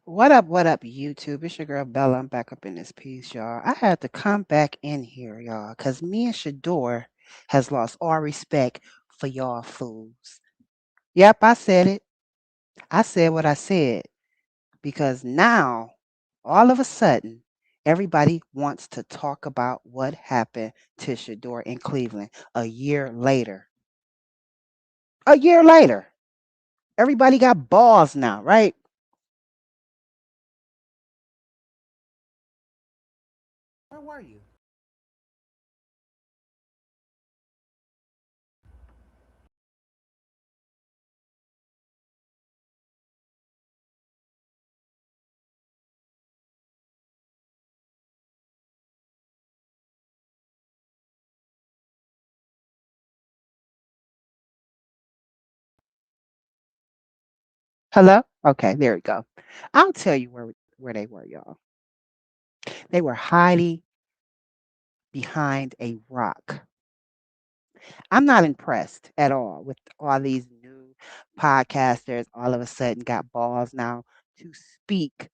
What up, YouTube? It's your girl Bella. I'm back up in this piece, y'all. I had to come back in here, y'all, because me and Shedeur has lost all respect for y'all fools. Yep, I said it. I said what I said. Because now, all of a sudden, everybody wants to talk about what happened to Shedeur in Cleveland a year later. A year later. Everybody got balls now, right? Where were you? Hello? Okay, there we go. I'll tell you where they were, y'all. They were hiding behind a rock. I'm not impressed at all with all these new podcasters all of a sudden got balls now to speak.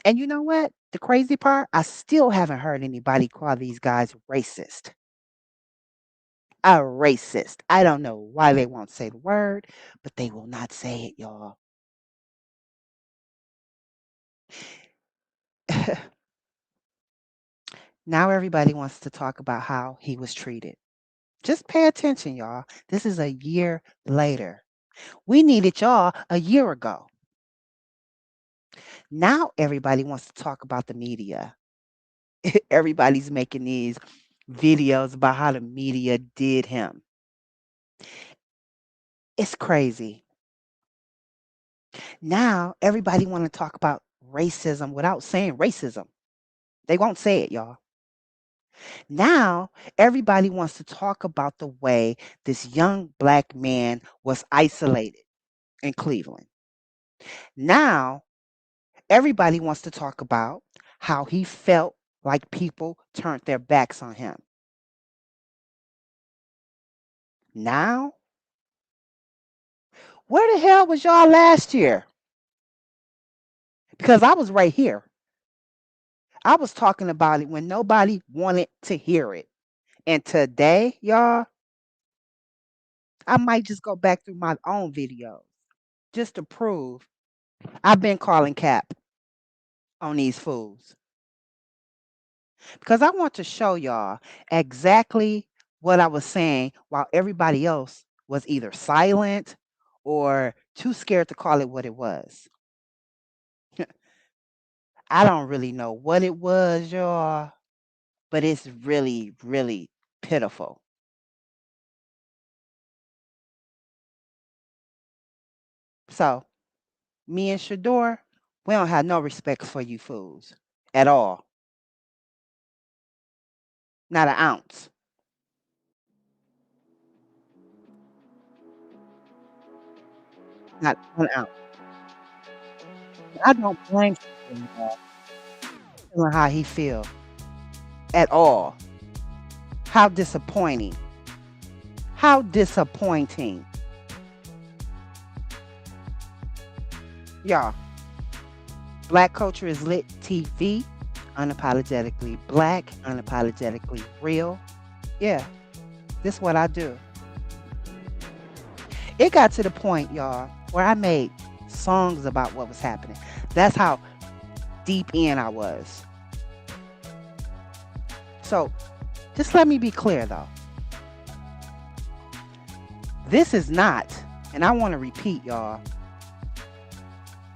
And you know what? The crazy part, I still haven't heard anybody call these guys racist. A racist. I don't know why they won't say the word, but they will not say it, y'all. Now everybody wants to talk about how he was treated. Just pay attention, y'all. This is a year later. We needed y'all a year ago. Now everybody wants to talk about the media. Everybody's making these videos about how the media did him. It's crazy. Now everybody want to talk about racism without saying racism. They won't say it, y'all. Now everybody wants to talk about the way this young black man was isolated in Cleveland. Now everybody wants to talk about how he felt like people turned their backs on him. Now, where the hell was y'all last year? Because I was right here. I was talking about it when nobody wanted to hear it. And today, y'all, I might just go back through my own videos just to prove I've been calling cap on these fools. Because I want to show y'all exactly what I was saying while everybody else was either silent or too scared to call it what it was. I don't really know what it was, y'all, but it's really, really pitiful. So, me and Shador, we don't have no respect for you fools at all. Not an ounce. Not 1 ounce. I don't blame Shador, y'all, feeling how he feel at all. How disappointing. How disappointing. Y'all, Black Culture is Lit TV, unapologetically black, unapologetically real. Yeah, this is what I do. It got to the point, y'all, where I made songs about what was happening. That's how deep in I was. So just let me be clear though. This is not, and I want to repeat, y'all,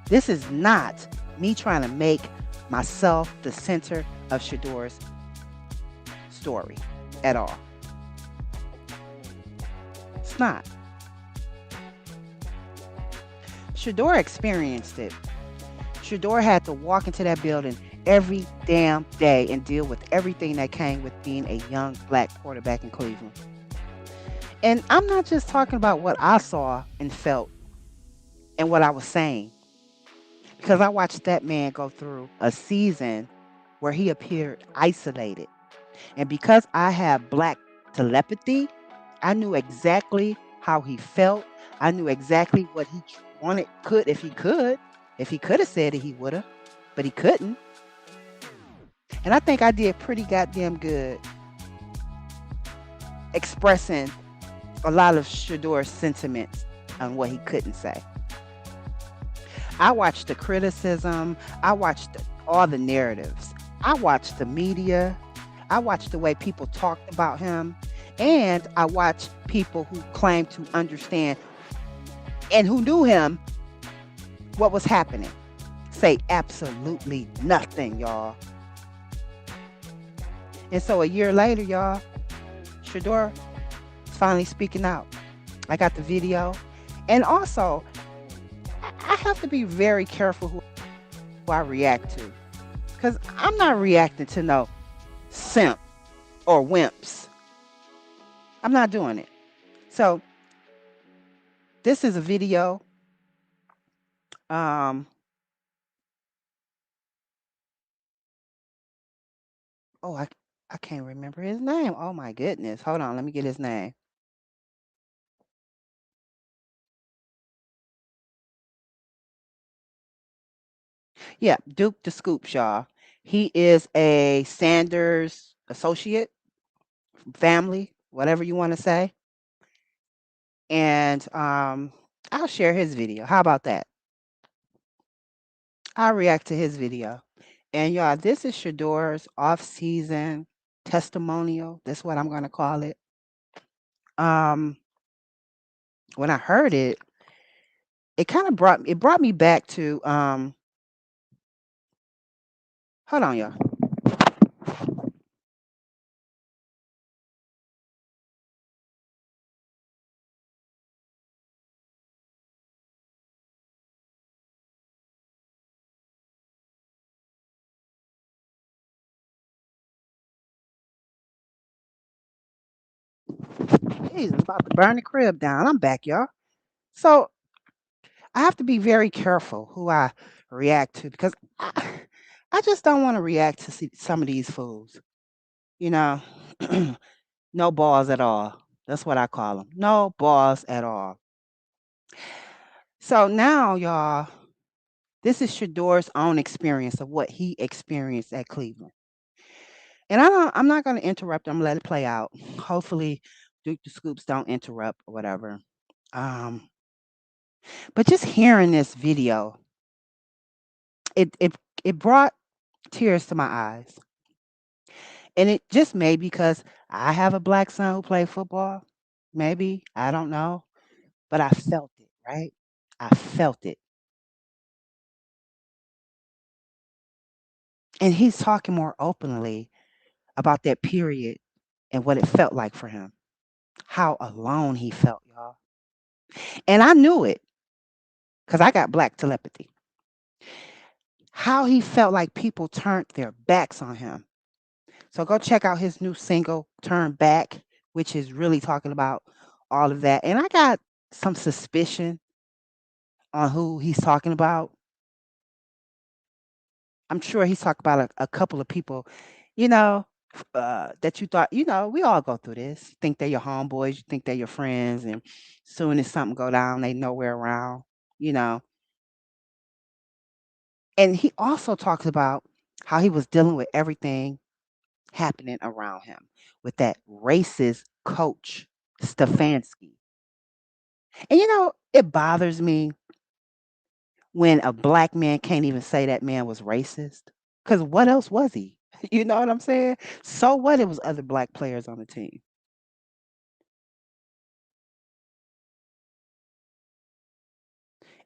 this is not me trying to make myself the center of Shador's story at all. It's not. Shador experienced it. Shador had to walk into that building every damn day and deal with everything that came with being a young black quarterback in Cleveland. And I'm not just talking about what I saw and felt and what I was saying, because I watched that man go through a season where he appeared isolated. And because I have black telepathy, I knew exactly how he felt. I knew exactly what he wanted, could, if he could. If he could have said it, he would have, but he couldn't. And I think I did pretty goddamn good expressing a lot of Shedeur's sentiments on what he couldn't say. I watched the criticism. I watched all the narratives. I watched the media. I watched the way people talked about him. And I watched people who claimed to understand and who knew him what was happening. Say absolutely nothing, y'all. And so a year later, y'all, Shedeur is finally speaking out. I got the video. And also, I have to be very careful who I react to. Because I'm not reacting to no simp or wimps. I'm not doing it. So this is a video. Um, oh, I can't remember his name. Oh my goodness. Hold on, let me get his name. Yeah, Duke the Scoop, y'all. He is a Sanders associate, family, whatever you want to say. And I'll share his video. How about that? I'll react to his video. And y'all, this is Shedeur's off-season testimonial. That's what I'm gonna call it. Um, when I heard it, it kind of brought me back to hold on, y'all. Jeez, I'm about to burn the crib down. I'm back, y'all. So I have to be very careful who I react to because I just don't want to react to some of these fools. You know, no balls at all. That's what I call them. No balls at all. So now, y'all, this is Shedeur's own experience of what he experienced at Cleveland. And I'm not going to interrupt. I'm going to let it play out. Hopefully, Duke the Scoops don't interrupt or whatever. Um, but just hearing this video, it it brought tears to my eyes. And it just may because I have a black son who played football. Maybe, I don't know, but I felt it, right? I felt it. And he's talking more openly about that period and what it felt like for him. How alone he felt, y'all. And I knew it because I got black telepathy. How he felt like people turned their backs on him. So go check out his new single, Turn Back, which is really talking about all of that. And I got some suspicion on who he's talking about. I'm sure he's talking about a couple of people, you know, that you thought, we all go through this. You think they're your homeboys, you think they're your friends, and soon as something go down, they nowhere around, you know. And he also talks about how he was dealing with everything happening around him with that racist coach, Stefanski. And it bothers me when a black man can't even say that man was racist. Because what else was he? You know what I'm saying? So what? It was other black players on the team.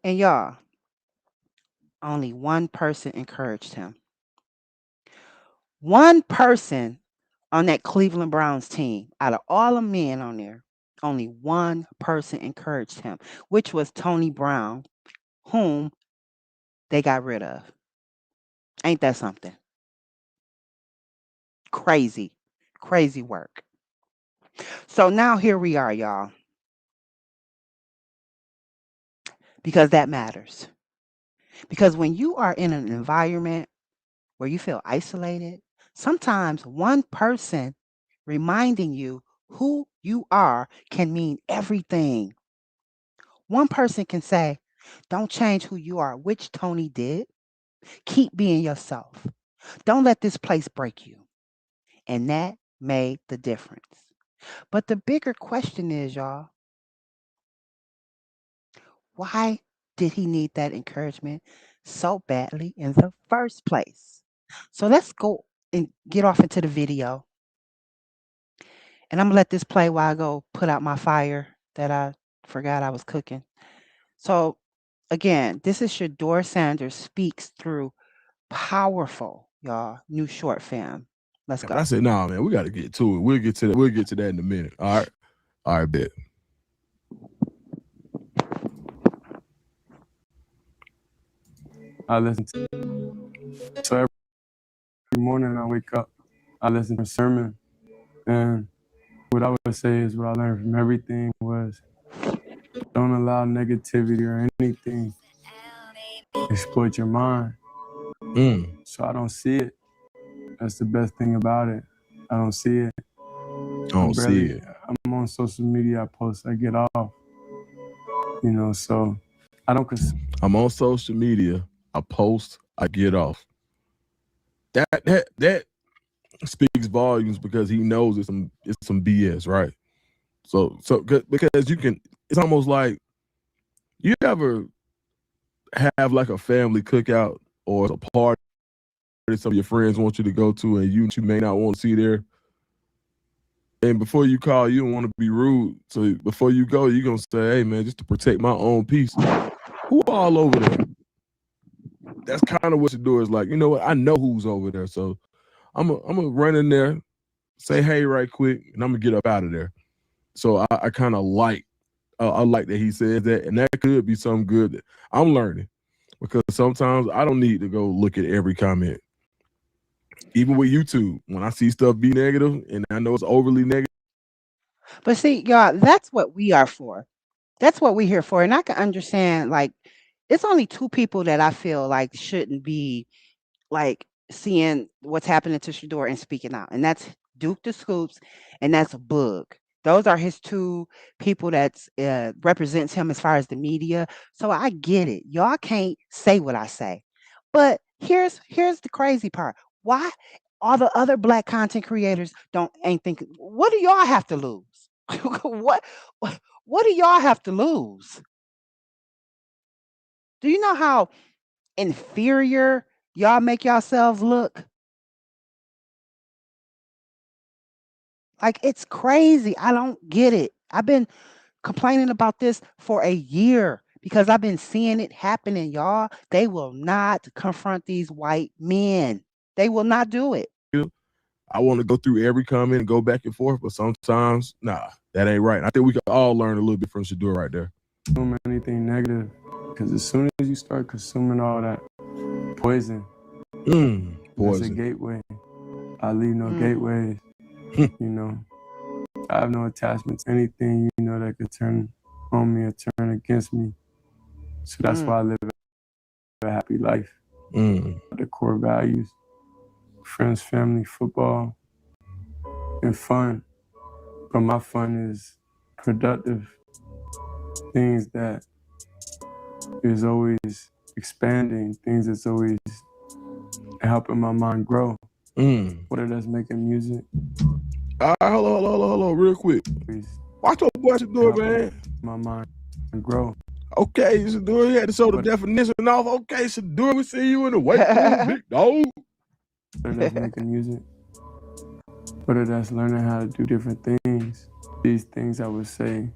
And y'all, only one person encouraged him. One person on that Cleveland Browns team, out of all the men on there, only one person encouraged him, which was Tony Brown, whom they got rid of. Ain't that something? Crazy, crazy work. So now here we are, y'all, because that matters. Because when you are in an environment where you feel isolated, sometimes one person reminding you who you are can mean everything. One person can say, Don't change who you are, which Tony did. Keep being yourself. Don't let this place break you. And that made the difference. But the bigger question is, y'all, why did he need that encouragement so badly in the first place? So let's go and get off into the video. And I'm gonna let this play while I go put out my fire that I forgot I was cooking. So again, this is Shedeur Sanders speaks through powerful, y'all, new short film. Let's But I go. said, nah, man, we got to get to it. We'll get to that. We'll get to that in a minute. All right, bet. I listen to so every morning I wake up, I listen to a sermon, and what I would say is what I learned from everything was don't allow negativity or anything exploit your mind. So I don't see it. That's the best thing about it. I don't see it. I'm on social media, I post, I get off. So I don't I'm on social media, I post, I get off. That speaks volumes because he knows it's some BS, right? So because you can, it's almost like you ever have like a family cookout or a party some of your friends want you to go to and you may not want to see there. And before you call, you don't want to be rude. So before you go, you're going to say, hey, man, just to protect my own peace. Who all over there? That's kind of what Shedeur is like. You know what? I know who's over there. So I'm going to run in there, say hey right quick, and I'm going to get up out of there. So I kind of like, I like that he says that. And that could be something good that I'm learning. Because sometimes I don't need to go look at every comment. Even with YouTube, when I see stuff be negative and I know it's overly negative. But see, y'all, that's what we are for. That's what we're here for. And I can understand, like, it's only two people that I feel like shouldn't be like seeing what's happening to Shedeur and speaking out. And that's Duke the Scoops and that's Boog. Those are his two people that represents him as far as the media. So I get it. Y'all can't say what I say. But here's the crazy part. Why all the other black content creators don't ain't thinking, what do y'all have to lose? what what do y'all have to lose? Do you know how inferior y'all make yourselves look? Like, it's crazy. I don't get it. I've been complaining about this for a year because I've been seeing it happening, y'all. They will not confront these white men. They will not do it. I want to go through every comment and go back and forth, but sometimes, nah, that ain't right. I think we can all learn a little bit from Shedeur right there. Consume anything negative, because as soon as you start consuming all that poison, that's a gateway. I leave no gateways. I have no attachment to anything, that could turn on me or turn against me. So that's why I live a happy life. The core values, friends, family, football, and fun. But my fun is productive. Things that is always expanding, things that's always helping my mind grow. Whether that's making music. Hold on, real quick. Watch your boy Shedeur, man. My mind grow. Okay, Shedeur, you had to show the definition off. Okay, Shedeur, we see you in the weight room, big dog. Whether that's making music, whether that's learning how to do different things. These things I would say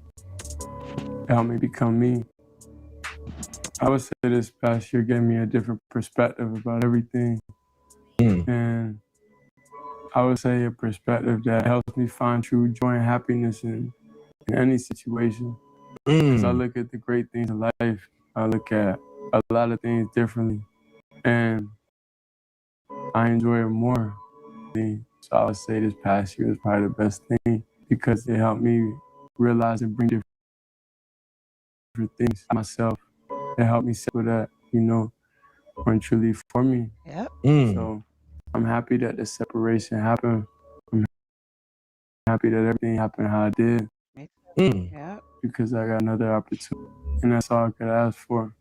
help me become me. I would say this past year gave me a different perspective about everything. And I would say a perspective that helps me find true joy and happiness in any situation. Because I look at the great things in life, I look at a lot of things differently, and I enjoy it more. So I would say this past year was probably the best thing because it helped me realize and bring different things myself. It helped me see that, weren't truly for me. Yep. So I'm happy that the separation happened. I'm happy that everything happened how it did. Yep. because I got another opportunity, and that's all I could ask for.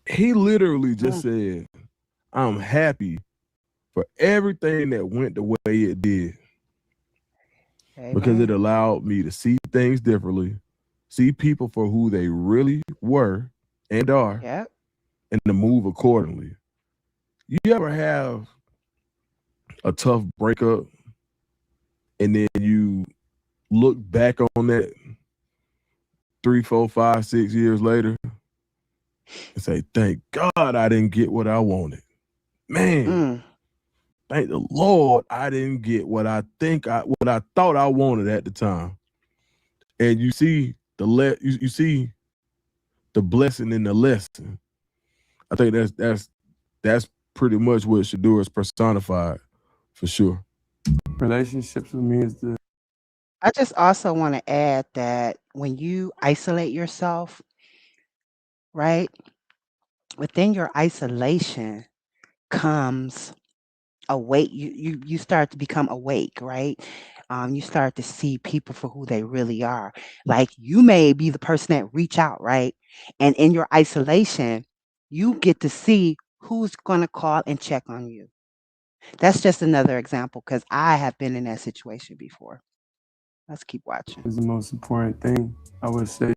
He literally just Mm. said, I'm happy for everything that went the way it did because it Amen. allowed me to see things differently, see people for who they really were and are, Yep. and to move accordingly. You ever have a tough breakup and then you look back on that 3, 4, 5, 6 years later and say, thank God I didn't get what I wanted. Man, Mm. thank the Lord I didn't get what I thought I wanted at the time. And you see you see the blessing in the lesson. I think that's pretty much what Shedeur is personified for sure. Relationships with me is the I just also want to add that when you isolate yourself, right, within your isolation comes awake. You start to become awake, right? You start to see people for who they really are. Like you may be the person that reach out, right? And in your isolation, you get to see who's going to call and check on you. That's just another example because I have been in that situation before. Let's keep watching. is the most important thing. I would say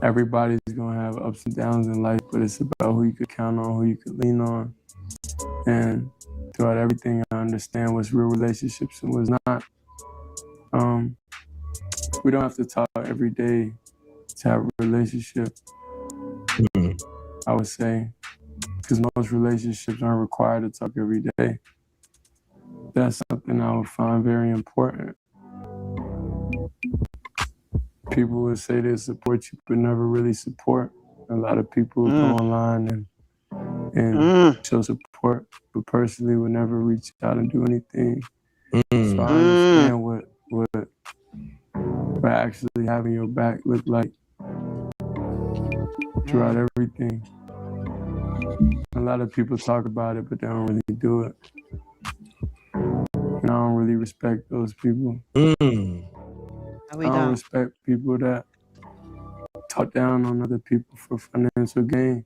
everybody's gonna have ups and downs in life, but it's about who you could count on, who you could lean on. And throughout everything, I understand what's real relationships and what's not. Um, we don't have to talk every day to have a relationship, Mm. I would say, because most relationships aren't required to talk every day. That's something I would find very important. People would say they support you, but never really support. A lot of people go Mm, online and mm, show support, but personally would never reach out and do anything. So I Mm. mm, understand what actually having your back look like throughout mm. everything. A lot of people talk about it, but they don't really do it. And I don't really respect those people. Mm. No, I we don't don't. respect people that talk down on other people for financial gain.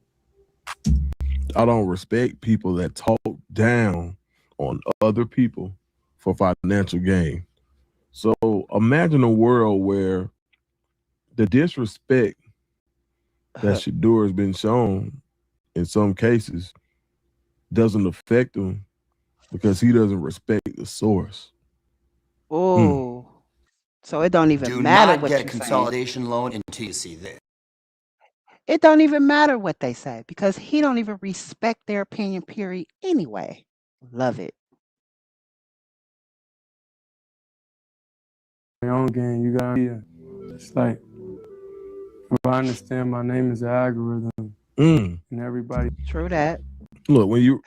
I don't respect people that talk down on other people for financial gain. So imagine a world where the disrespect that Shedeur has been shown in some cases doesn't affect him because he doesn't respect the source. Mm. Oh, so it don't even Do matter not what get you saying. consolidation loan until you see this. It don't even matter what they say because he don't even respect their opinion, period, anyway. Love it. Your own game, you got to. It's like, if I understand my name is an algorithm Mm. and everybody True that. Look, when you're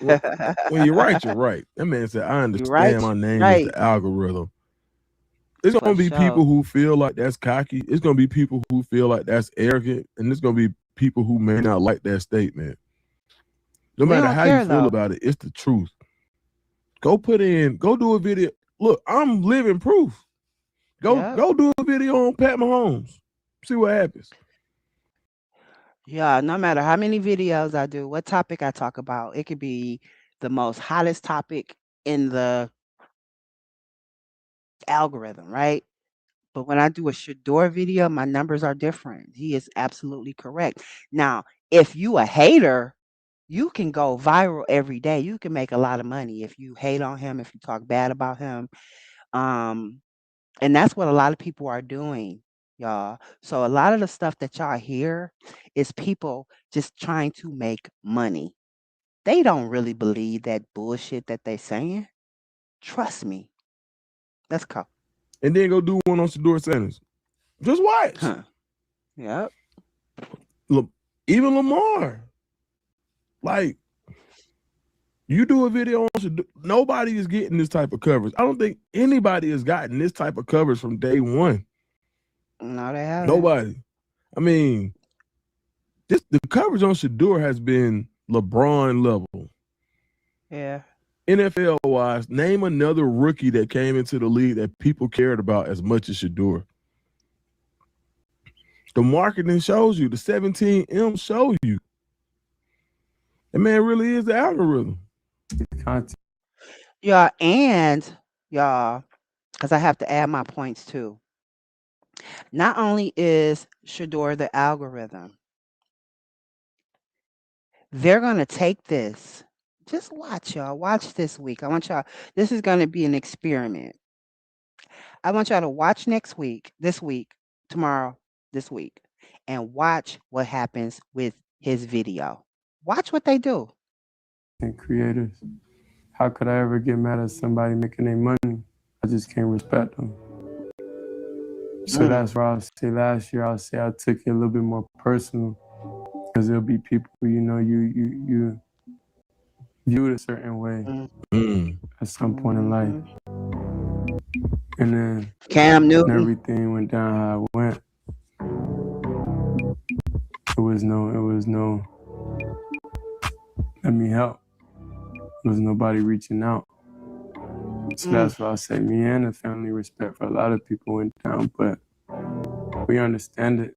right, you're right. That man said, I You right, understand my name is right, the algorithm. There's for gonna be people sure. who feel like that's cocky. It's gonna be people who feel like that's arrogant, and there's gonna be people who may not like that statement. No We matter don't how you care feel though. about it, it's the truth. Go do a video. Look, I'm living proof. Yep. Go do a video on Pat Mahomes. See what happens. Yeah, no matter how many videos I do, what topic I talk about, it could be the most hottest topic in the algorithm, right? But when I do a Shador video, my numbers are different. He is absolutely correct. Now, if you a hater, you can go viral every day. You can make a lot of money if you hate on him, if you talk bad about him. Um, and that's what a lot of people are doing, y'all. So a lot of the stuff that y'all hear is people just trying to make money. They don't really believe that bullshit that they saying. Trust me. Let's go. And then go do one on Shedeur Sanders. Just watch. Huh. Yep. Look, even Lamar. Like, you do a video on Shedeur, nobody is getting this type of coverage. I don't think anybody has gotten this type of coverage from day one. No, they haven't. Nobody. I mean, the coverage on Shedeur has been LeBron level. Yeah. NFL wise, name another rookie that came into the league that people cared about as much as Shedeur. The marketing shows you. The 17M show you. That man really is the algorithm. Content. Y'all, and y'all, because I have to add my points too. Not only is Shedeur the algorithm, they're going to take this. Just watch, y'all. Watch this week. I want y'all, this is going to be an experiment. I want y'all to watch next week, this week, tomorrow, this week, and watch what happens with his video. Watch what they do. And creators. How could I ever get mad at somebody making their money? I just can't respect them. So that's why I'll say last year, I'll say I took it a little bit more personal, because there'll be people, you viewed a certain way at some point in life. And then Cam Newton. everything went down how it went. It was no, let me help. There was nobody reaching out. So that's why I say me and the family respect for a lot of people went down, but we understand it.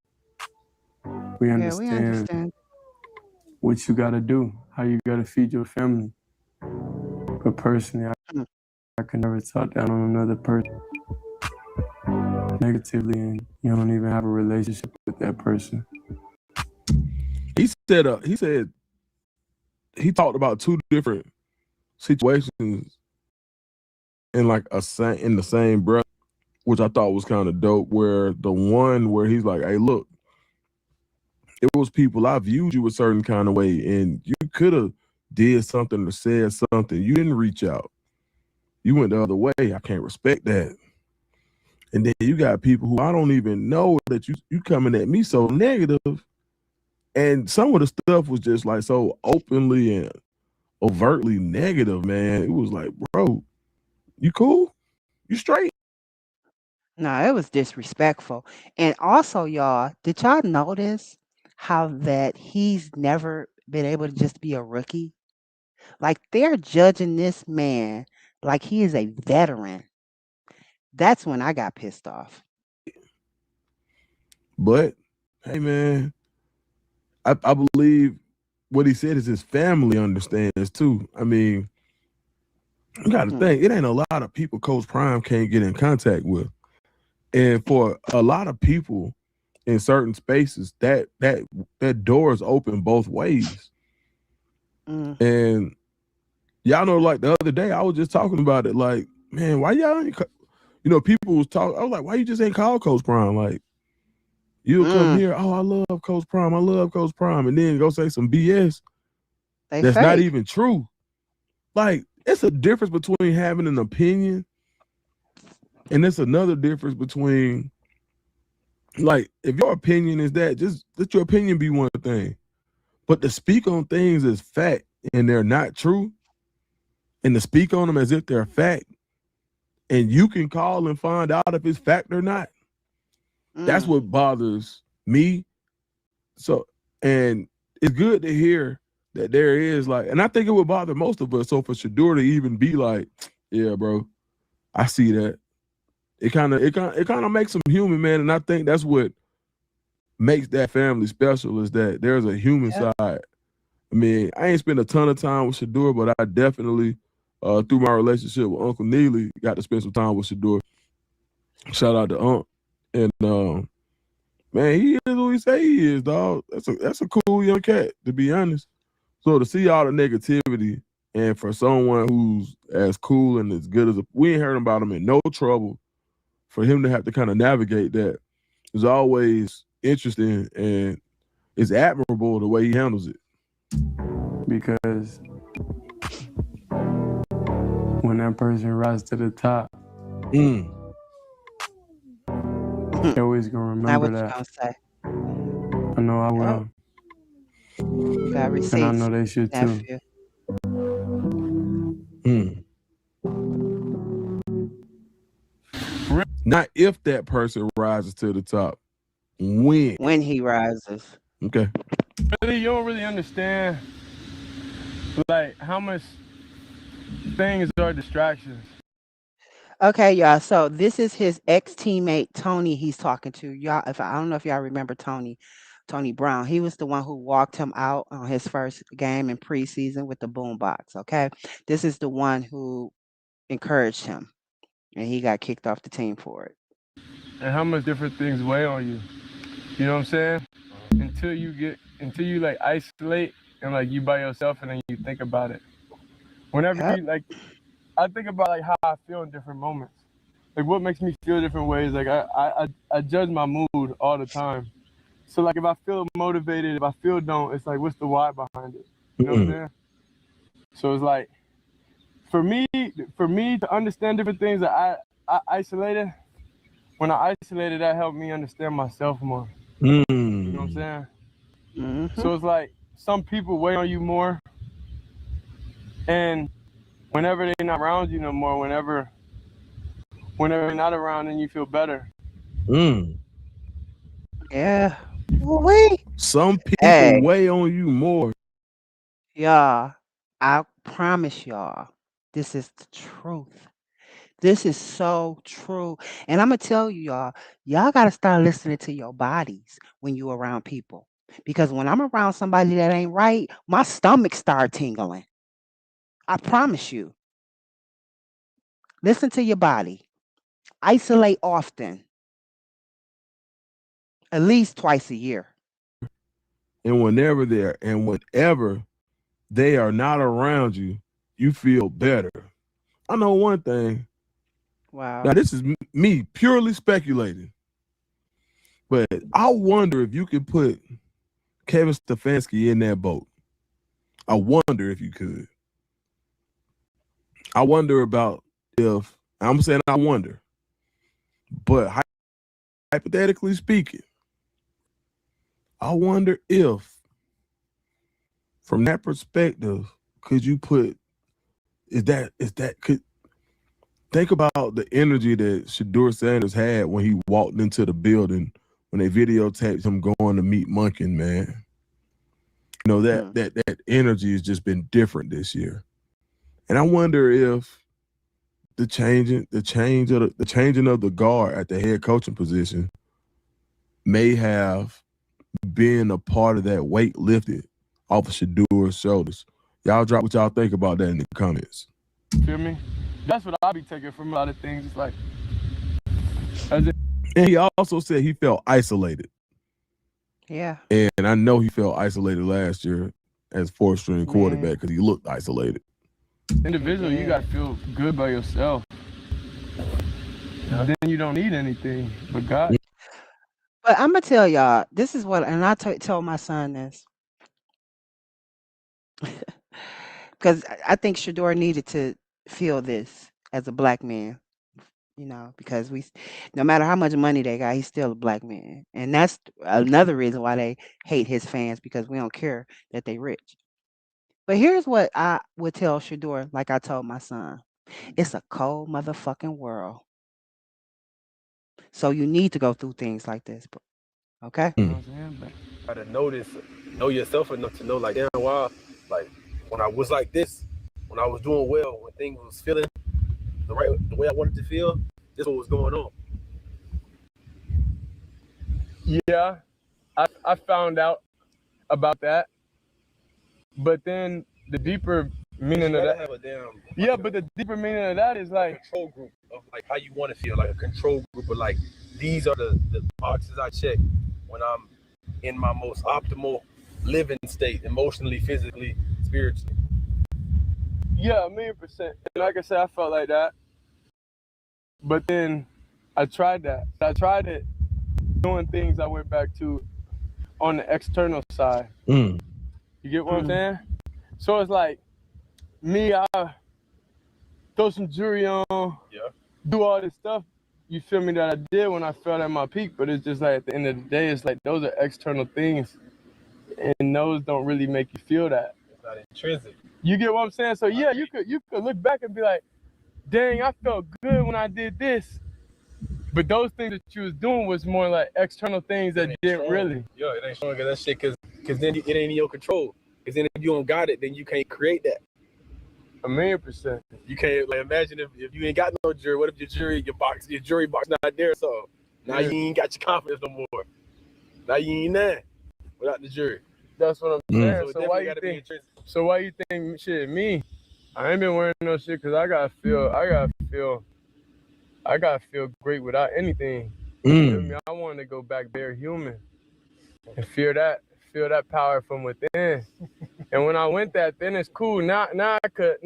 We understand what you gotta do, how you gotta feed your family. But personally, I can never talk down on another person negatively, and you don't even have a relationship with that person. He said he talked about two different situations in like in the same breath, which I thought was kind of dope. Where the one where he's like, "Hey, look, it was people I viewed you a certain kind of way, and you could have did something or said something. You didn't reach out. You went the other way. I can't respect that." And then you got people who I don't even know that you coming at me so negative, and some of the stuff was just like so openly and overtly negative, man. It was like, bro, you cool? You straight? No, it was disrespectful. And also, y'all, did y'all notice how that he's never been able to just be a rookie? Like they're judging this man like he is a veteran. That's when I got pissed off. But hey, man, I believe what he said is his family understands too. I mean, you got to think, it ain't a lot of people Coach Prime can't get in contact with. And for a lot of people in certain spaces, that door is open both ways. And y'all know, like the other day, I was just talking about it. Like, man, why y'all ain't, people was talking. I was like, why you just ain't call Coach Prime? Like, you'll come here, oh, I love Coach Prime. I love Coach Prime. And then go say some BS that's not even true. Like, it's a difference between having an opinion, and it's another difference between, like, if your opinion is that, just let your opinion be one thing. But to speak on things as fact and they're not true, and to speak on them as if they're fact, and you can call and find out if it's fact or not, that's what bothers me. So, and it's good to hear that there is like, and I think it would bother most of us. So for Shedeur to even be like, yeah, bro, I see that. It kind of makes them human, man. And I think that's what makes that family special, is that there's a human side. I mean, I ain't spent a ton of time with Shedeur, but I definitely, through my relationship with Uncle Neely, got to spend some time with Shedeur. Shout out to Unc. And man, he is who he say he is, dog. That's a cool young cat, to be honest. So to see all the negativity, and for someone who's as cool and as good as we ain't heard about him in no trouble, for him to have to kind of navigate that is always interesting, and it's admirable the way he handles it. Because when that person rises to the top, they're always gonna remember that. Gonna say. I know I will. Got receipts, and I know they should too. Not if that person rises to the top. When he rises. Okay. Really, you don't really understand like how much Things are distractions. Okay, y'all. So this is his ex-teammate Tony he's talking to. Y'all, if I don't know if y'all remember Tony Brown. He was the one who walked him out on his first game in preseason with the boombox. Okay. This is the one who encouraged him and he got kicked off the team for it. And how much different things weigh on you. You know what I'm saying? Until you like isolate and like you by yourself and then you think about it. Whenever Yep. you like, I think about like how I feel in different moments. Like what makes me feel different ways. Like I judge my mood all the time. So like if I feel motivated, if I feel don't, it's like what's the why behind it? You know what I'm saying? So it's like for me to understand different things that I isolated. When I isolated, that helped me understand myself more. You know what I'm saying? Mm-hmm. So it's like some people weigh on you more, and whenever they're not around you no more, whenever they're not around, then you feel better. Yeah. We. Some people Hey, weigh on you more. y'all. I promise y'all, this is the truth. This is so true. And I'm gonna tell you, y'all gotta start listening to your bodies when you around people. Because when I'm around somebody that ain't right, my stomach start tingling. I promise you. Listen to your body. Isolate often, at least twice a year. And whenever they are not around you, you feel better. I know one thing. Now, Wow. this is me purely speculating, but I wonder if you could put Kevin Stefanski in that boat. I wonder if you could. I wonder about if, I'm saying I wonder, but hypothetically speaking, I wonder if, from that perspective, could you put, could think about the energy that Shedeur Sanders had when he walked into the building when they videotaped him going to meet Munkin, man. You know, Hmm. that energy has just been different this year. And I wonder if the changing of the guard at the head coaching position may have been a part of that weight lifted off of Shedeur's shoulders. Y'all drop what y'all think about that in the comments. Feel me? That's what I be taking from a lot of things. It's like, And he also said he felt isolated. Yeah. And I know he felt isolated last year as fourth string quarterback man, because he looked isolated. individual, you gotta feel good by yourself. Then you don't need anything but God. But I'm gonna tell y'all, this is what, and told my son this because I think Shador needed to feel this as a black man. Because no matter how much money they got, he's still a black man, and that's another reason why they hate his fans because we don't care that they rich. But here's what I would tell Shador, like I told my son: it's a cold motherfucking world, so you need to go through things like this, bro. Okay? You know what I'm saying? But Gotta know yourself enough to know, like, damn, wow, like, when I was like this, when I was doing well, when things was feeling the way I wanted to feel, this what was going on. yeah, I found out about that. But then the deeper meaning of that, have a damn yeah, but the deeper meaning of that is like, control group of like how you want to feel, like a control group of like these are the boxes I check when I'm in my most optimal living state, emotionally, physically, spiritually. yeah, 1,000,000%. And like I said, I felt like that. But then I tried that. I tried it doing things I went back to on the external side. You get what I'm saying? So it's like me, I throw some jewelry on, Yeah. do all this stuff. You feel me that I did when I felt at my peak, but it's just like at the end of the day, it's like those are external things, and those don't really make you feel that. It's not intrinsic. You get what I'm saying? So yeah, you could look back and be like, dang, I felt good when I did this. But those things that you was doing was more like external things that didn't really. Yeah, it ain't showing that shit because then it ain't in your control. Because then if you don't got it, then you can't create that. 1,000,000%. You can't like imagine if you ain't got no jury. What if your jury box not there? So now you ain't got your confidence no more. Now you ain't that without the jury. That's what I'm saying. So why you think? So why you think shit me? I ain't been wearing no shit because I gotta feel great without anything. You feel me? I want to go back bare human and feel that power from within. And when I went that, then it's cool. Now I could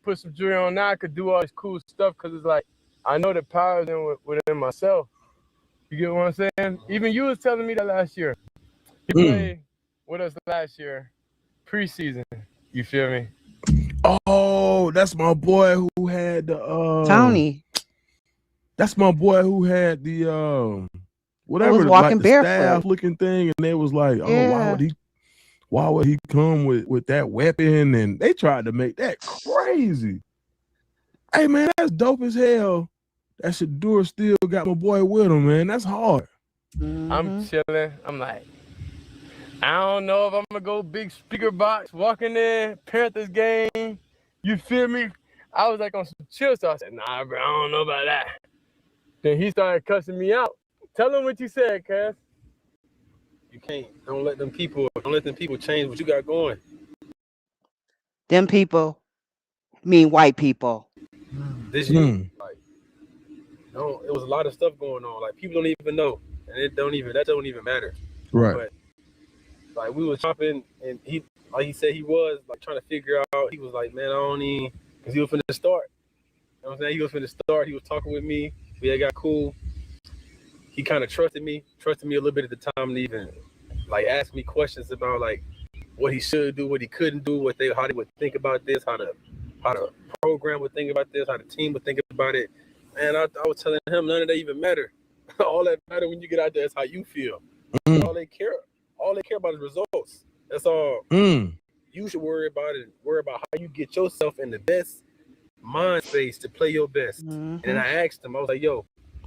put some jewelry on. Now I could do all this cool stuff because it's like I know the power is within myself. You get what I'm saying? Even you was telling me that last year. He played with us last year, preseason. You feel me? Oh, that's my boy who had the Tony. That's my boy who had the whatever, walking like the barefoot. staff looking thing, and they was like, oh, Yeah. why would he come with that weapon? And they tried to make that crazy. Hey man, that's dope as hell. That Shedeur still got my boy with him, man. That's hard. I'm chilling. I'm like, I don't know if I'm gonna go big speaker box, walking in, Panthers game. You feel me? I was like on some chill, so I said, nah, bro, I don't know about that. Then he started cussing me out. Tell him what you said, cuz. You can't. Don't let them people change what you got going. Them people mean white people. This you. Like, it was a lot of stuff going on. Like people don't even know, and that don't even matter. Right. But like we was chopping, and he, like he said, he was like trying to figure out. He was like, man, I don't even, because he was finna start. You know what I'm saying? He was finna start. He was talking with me. We had got cool. He kind of trusted me a little bit at the time to even like ask me questions about like what he should do, what he couldn't do, how they would think about this, how the program would think about this, how the team would think about it. And I was telling him none of that even matter. All that matter when you get out there is how you feel. All they care about is results. That's all you should worry about, and worry about how you get yourself in the best mind space to play your best. And then I asked him, I was like, yo,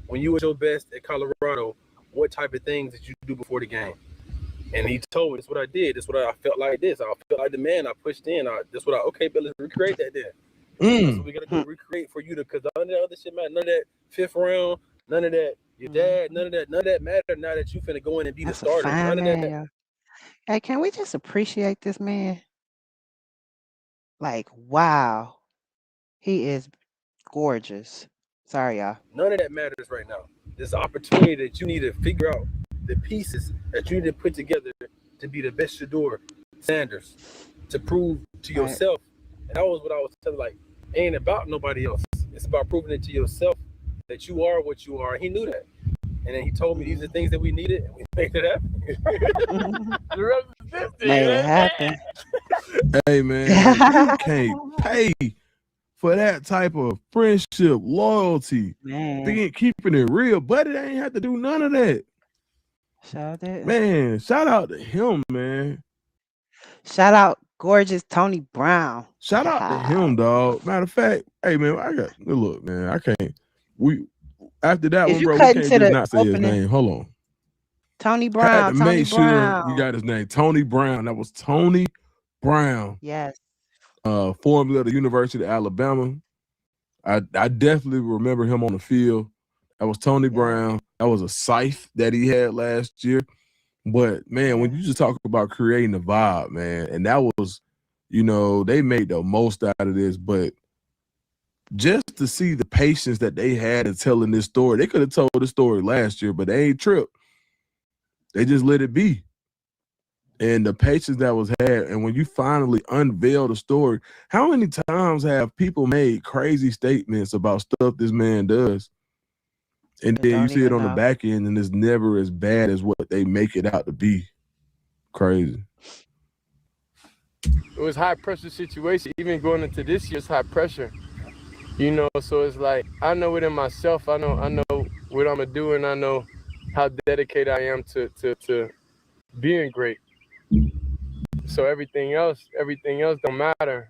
when you were your best at Colorado, what type of things did you do before the game? And he told me, this is what I did. This is what I felt like this. I felt like the man. I pushed in. Okay, but let's recreate that then. That's what we got to do. Recreate for you because none of that other shit matter. None of that fifth round. None of that. Your dad. None of that matter now that you finna go in and be the starter. None of that. Yeah. Hey, can we just appreciate this man? Like, wow. He is gorgeous. Sorry, y'all. None of that matters right now. There's an opportunity that you need to figure out the pieces that you need to put together to be the best Shedeur Sanders, to prove to yourself. And that was what I was telling, like, it ain't about nobody else. It's about proving it to yourself that you are what you are. He knew that. And then he told me these are the things that we needed, and we made it happen. The rest is history. Made it happen. Hey man, you can't pay for that type of friendship, loyalty, keeping it real. Buddy, they ain't have to do none of that. Man, shout out to him, man. Shout out gorgeous Tony Brown. Shout out to him, dog. Matter of fact, hey man, look, man, I can't. After that one, bro, we can't just not say his name. Hold on. Tony Brown. I had to make sure you got his name. Tony Brown. That was Tony Brown. Yes. Formerly of the University of Alabama. I definitely remember him on the field. That was Tony Brown. That was a scythe that he had last year. But man, when you just talk about creating a vibe, man, and that was, they made the most out of this. But just to see the patience that they had in telling this story, they could have told the story last year, but they ain't tripped. They just let it be. And the patience that was had, and when you finally unveil the story, how many times have people made crazy statements about stuff this man does? And then you see it on the back end, and it's never as bad as what they make it out to be. Crazy. It was high pressure situation. Even going into this year's high pressure. So it's like I know within myself, I know what I'm gonna do, and I know how dedicated I am to being great. So everything else don't matter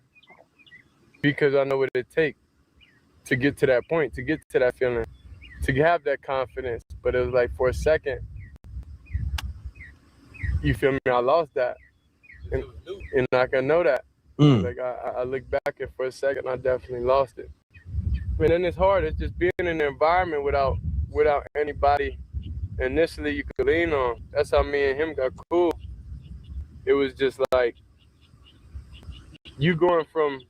because I know what it takes to get to that point, to get to that feeling, to have that confidence. But it was like for a second, you feel me? I lost that, and I can know that. Mm. Like I look back and for a second, I definitely lost it. I mean, and it's hard. It's just being in an environment without anybody initially you could lean on. That's how me and him got cool. It was just like you going from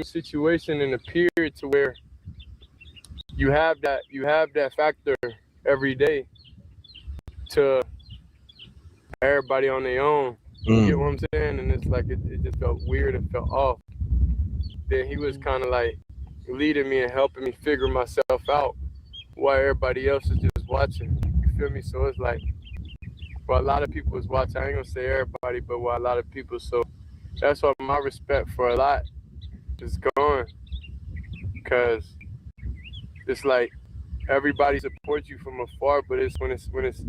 a situation in a period to where you have that factor every day to everybody on their own. You get what I'm Mm. saying? And it's like it just felt weird and felt off. Then he was Mm. kind of like leading me and helping me figure myself out while everybody else is just watching. You feel me? So it's like, while a lot of people is watching, I ain't gonna say everybody, but while a lot of people, so that's why my respect for a lot is gone, because it's like everybody supports you from afar, but it's when it's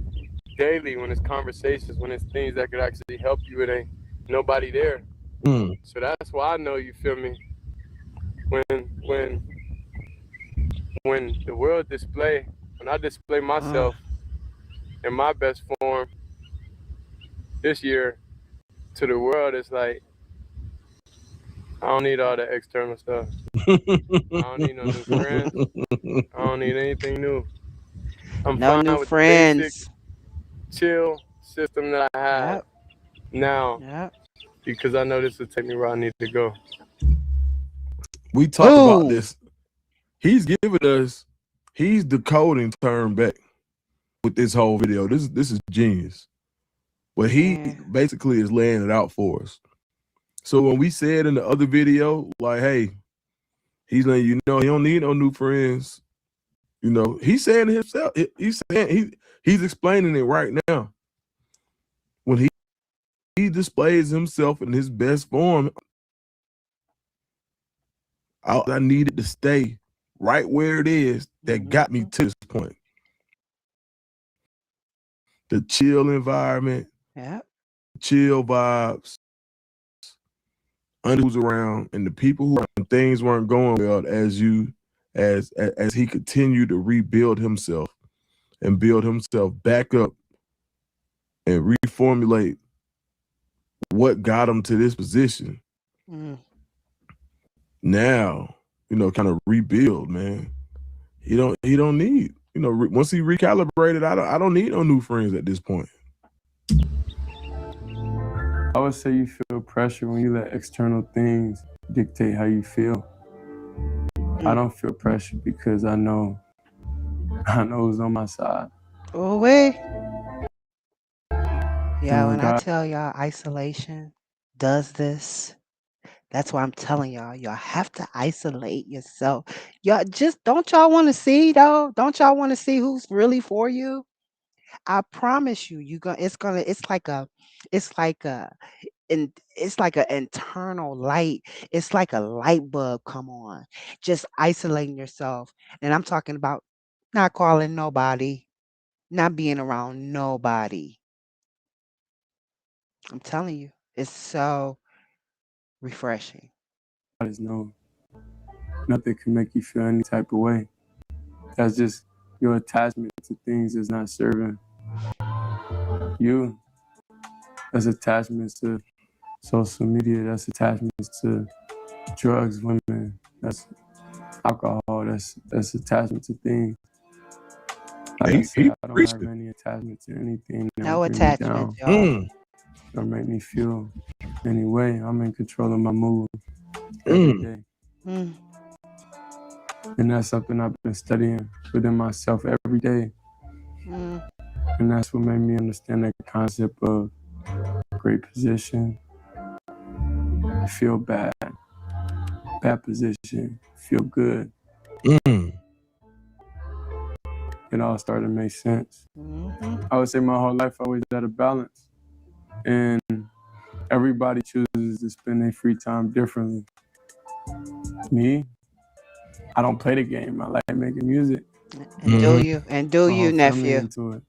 daily, when it's conversations, when it's things that could actually help you, it ain't nobody there. Mm. So that's why I know, you feel me, when when when the world display, when I display Uh, myself in my best form this year to the world, it's like I don't need all that external stuff. I don't need no new friends. I don't need anything new. I'm no fine new with the basic friends. chill system that I have Yep. now, Yep. because I know this will take me where I need to go. We talked about Boom. this. He's giving us, he's decoding turn back with this whole video. This is genius. But he Man. basically is laying it out for us. So when we said in the other video, like, hey, he's letting you know he don't need no new friends. You know, he's saying it himself. He's saying he's explaining it right now. When he displays himself in his best form, I needed to stay right where it is that got me Mhm. to this point. The chill environment, Yep. chill vibes, who's around, and the people who things weren't going well as he continued to rebuild himself and build himself back up and reformulate what got him to this position. Mm. Now, kind of rebuild, man. He don't need, once he recalibrated, I don't need no new friends at this point. I would say you feel pressure when you let external things dictate how you feel. I Mm. don't feel pressure because I know who's on my side. Oh, wait. And Yeah, when when I God tell y'all isolation does this, that's why I'm telling y'all have to isolate yourself. Y'all just don't y'all want to see though? Don't y'all want to see who's really for you? I promise you, it's like a it's like an internal light. It's like a light bulb come on. Just isolating yourself. And I'm talking about not calling nobody, not being around nobody. I'm telling you, it's so refreshing. is no, nothing can make you feel any type of way. That's just your attachment to things is not serving you. That's attachments to social media. That's attachments to drugs, women. That's alcohol. That's attachment to things. Like I He said, I don't preached have it. any attachment to anything that will No bring me attachments, down y'all. Mm, or make me feel any way. I'm in control of my mood every mm. day. Mm, And that's something I've been studying within myself every day. mm, And that's what made me understand the concept of great position, feel bad, bad position, feel good. Mm. It all started to make sense. mhm. I would say my whole life I always had a balance. And everybody chooses to spend their free time differently. Me, I don't play the game. I like making music. And do Hmm. you, and do My you, whole family nephew. into it.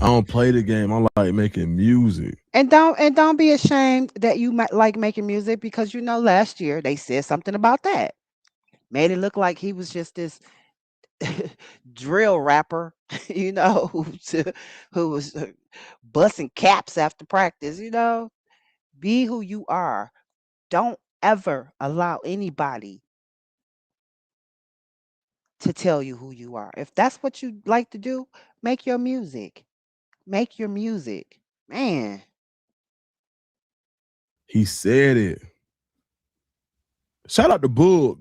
I don't play the game. I like making music. And don't be ashamed that you might like making music because last year they said something about that. Made it look like he was just this drill rapper, who was busting caps after practice. Be who you are. Don't ever allow anybody to tell you who you are. If that's what you like to do, make your music. Make your music. Man. He said it. Shout out to Boog.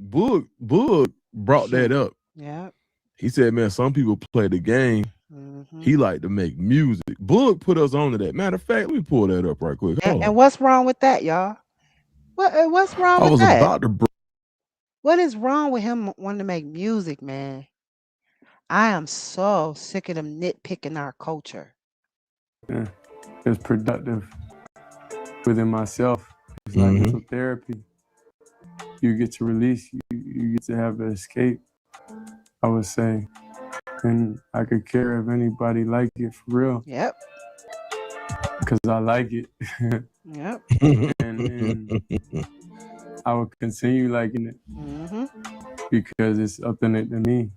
Boog brought that up. Yeah. He said, man, some people play the game. Mm-hmm. He like to make music. Boog put us on to that. Matter of fact, let me pull that up right quick. Hold And on. what's wrong with that, y'all? What's wrong I with was that? about to What is wrong with him wanting to make music, man? I am so sick of them nitpicking our culture. Yeah. It's productive within myself. It's like mental therapy. You get to release, you get to have an escape, I would say. And I could care if anybody like it for real. Yep. Because I like it. Yep. and I would continue liking it. Mm-hmm. Because it's authentic to me.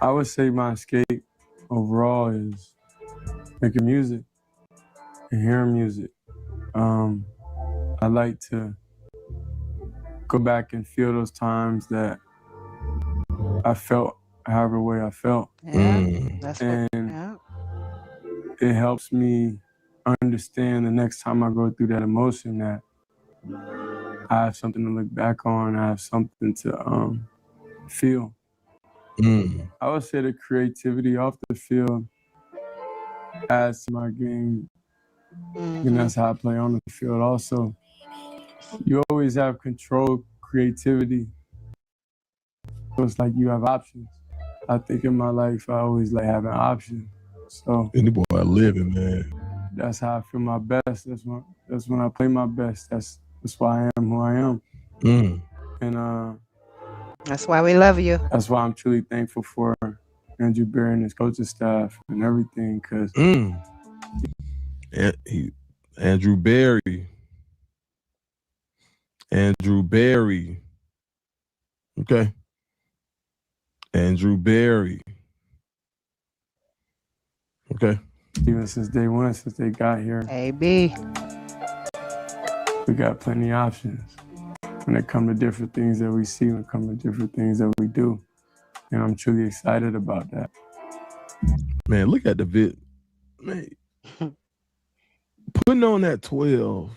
I would say my escape overall is making music and hearing music. I like to go back and feel those times that I felt however way I felt. Yeah. That's what. And Yeah. it helps me understand the next time I go through that emotion that I have something to look back on. I have something to feel. I would say the creativity off the field adds to my game. Mm-hmm. And that's how I play on the field also. You always have control, creativity. So it's like you have options. I think in my life, I always like having options. So any boy living, man. That's how I feel my best. That's when I play my best. That's why I am who I am. And that's why we love you. That's why I'm truly thankful for Andrew Berry and his coaching staff and everything. Cause Andrew Berry. Okay. Andrew Berry. Okay. Even since day one, since they got here, AB, we got plenty of options when it comes to different things that we see, when it comes to different things that we do. And I'm truly excited about that. Man, look at the vid. Man, putting on that 12.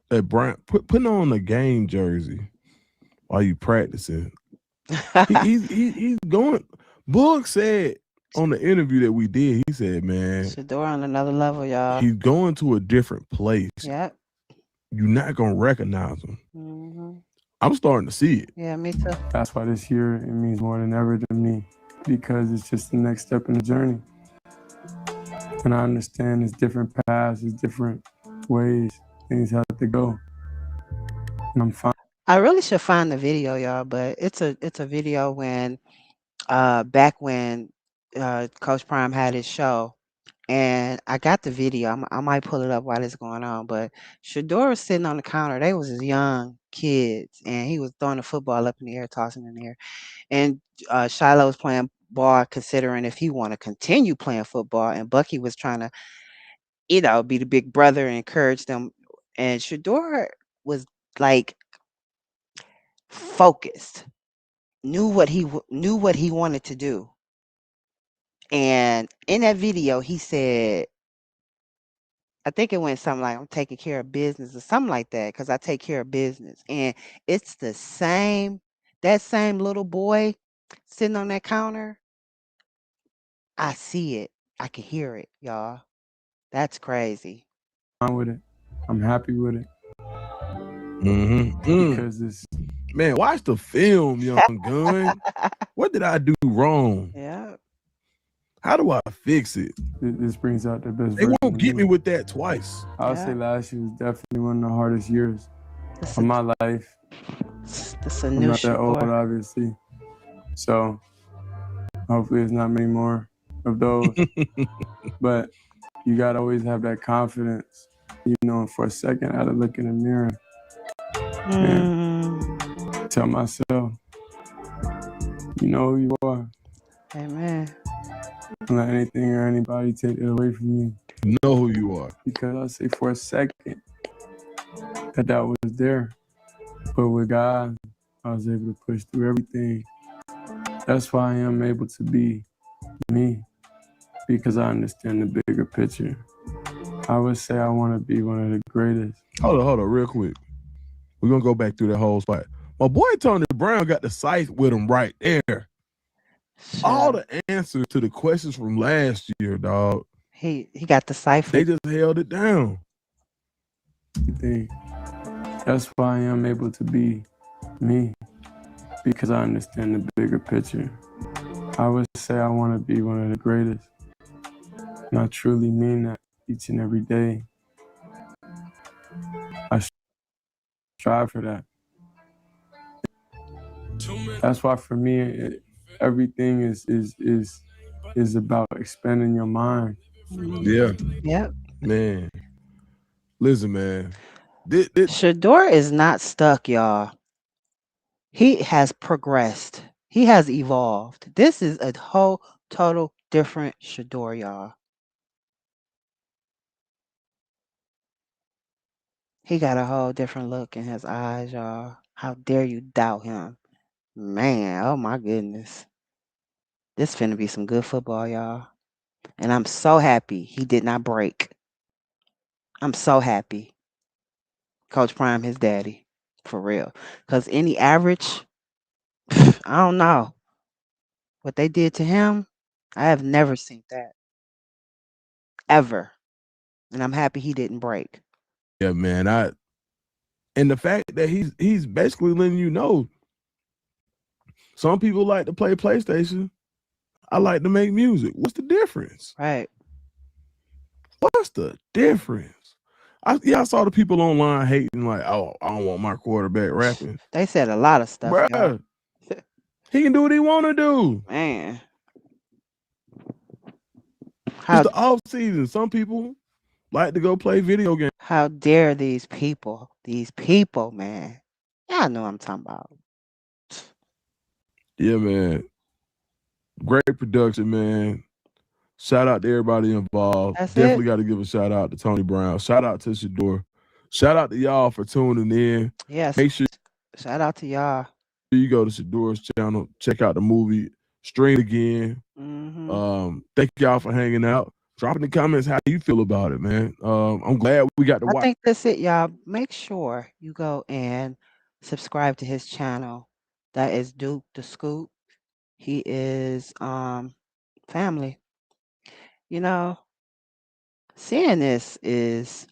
That Brown, putting on the game jersey while you practicing. He's going. Boog said on the interview that we did, he said, man, Shedeur on another level, y'all. He's going to a different place. Yep. You're not going to recognize him. Mm-hmm. I'm starting to see it. Yeah, me too. That's why this year, it means more than ever to me, because it's just the next step in the journey. And I understand it's different paths, it's different ways things have to go. And I'm fine. I really should find the video, y'all, but it's a video when back when Coach Prime had his show, and I got the video. I might pull it up while it's going on, but Shedeur was sitting on the counter. They was his young kids, and he was throwing the football up in the air, tossing it in the air. And Shiloh was playing ball, considering if he want to continue playing football, and Bucky was trying to, be the big brother and encourage them. And Shedeur was like focused, knew what he wanted to do. And in that video, he said, I think it went something like, I'm taking care of business or something like that, because I take care of business. And it's that same little boy sitting on that counter. I see it. I can hear it, y'all. That's crazy. I'm with it. I'm happy with it. Because it's... Man, watch the film, young gun. What did I do wrong? Yeah. How do I fix it? This brings out the best. They won't get me with that twice. I would say last year was definitely one of the hardest years of my life. I'm not that old, obviously. So hopefully there's not many more of those. But you gotta always have that confidence. For a second I had to look in the mirror and tell myself, you know who you are. Amen. Don't let anything or anybody take it away from you. You know who you are. Because I say for a second, that was there. But with God, I was able to push through everything. That's why I am able to be me, because I understand the bigger picture. I would say I want to be one of the greatest. Hold on, real quick. We're gonna go back through that whole spot. My boy Tony Brown got the scythe with him right there. All the answers to the questions from last year, dog. He got the cipher. They just held it down. That's why I am able to be me, because I understand the bigger picture. I would say I want to be one of the greatest. And I truly mean that each and every day. I strive for that. That's why for me, everything is about expanding your mind. Yeah. Yep. Man. Listen, man. Shedeur is not stuck, y'all. He has progressed. He has evolved. This is a whole total different Shedeur, y'all. He got a whole different look in his eyes, y'all. How dare you doubt him? Man, oh my goodness. This finna be some good football, y'all. And I'm so happy he did not break. I'm so happy. Coach Prime, his daddy. For real. Because any average, I don't know. What they did to him, I have never seen that. Ever. And I'm happy he didn't break. Yeah, man. And the fact that he's basically letting you know, some people like to play PlayStation. I like to make music. What's the difference? Right. What's the difference? I saw the people online hating like, oh, I don't want my quarterback rapping. They said a lot of stuff, y'all. Bruh, he can do what he want to do. Man. It's the off season. Some people like to go play video games. How dare these people, man. Y'all know what I'm talking about. Yeah, man. Great production, man. Shout out to everybody involved. Definitely got to give a shout out to Tony Brown. Shout out to Shedeur. Shout out to y'all for tuning in. Yes. Make sure shout out to y'all. You go to Shedeur's channel, check out the movie, stream again. Thank y'all for hanging out. Drop in the comments how you feel about it, man. I'm glad we got to watch. I think that's it, y'all. Make sure you go and subscribe to his channel. That is Duke the Scoop. He is family. You know, seeing this is,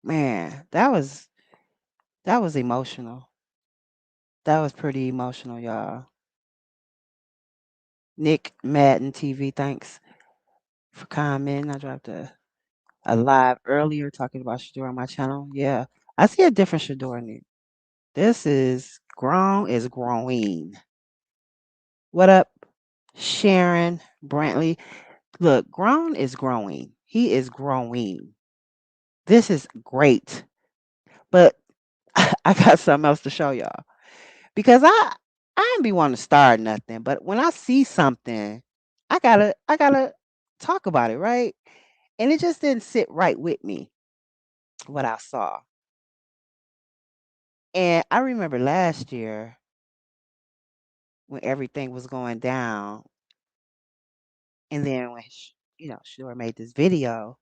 man, that was emotional. That was pretty emotional, y'all. Nick Madden TV, thanks for commenting. I dropped a live earlier talking about Shedeur on my channel. Yeah, I see a different Shedeur in it. This is growing. What up, Sharon Brantley? Look, grown is growing. He is growing. This is great. But I got something else to show y'all. Because I ain't be wanting to start nothing, but when I see something, I gotta talk about it, right? And it just didn't sit right with me, what I saw. And I remember last year when everything was going down, and then when Shedeur made this video,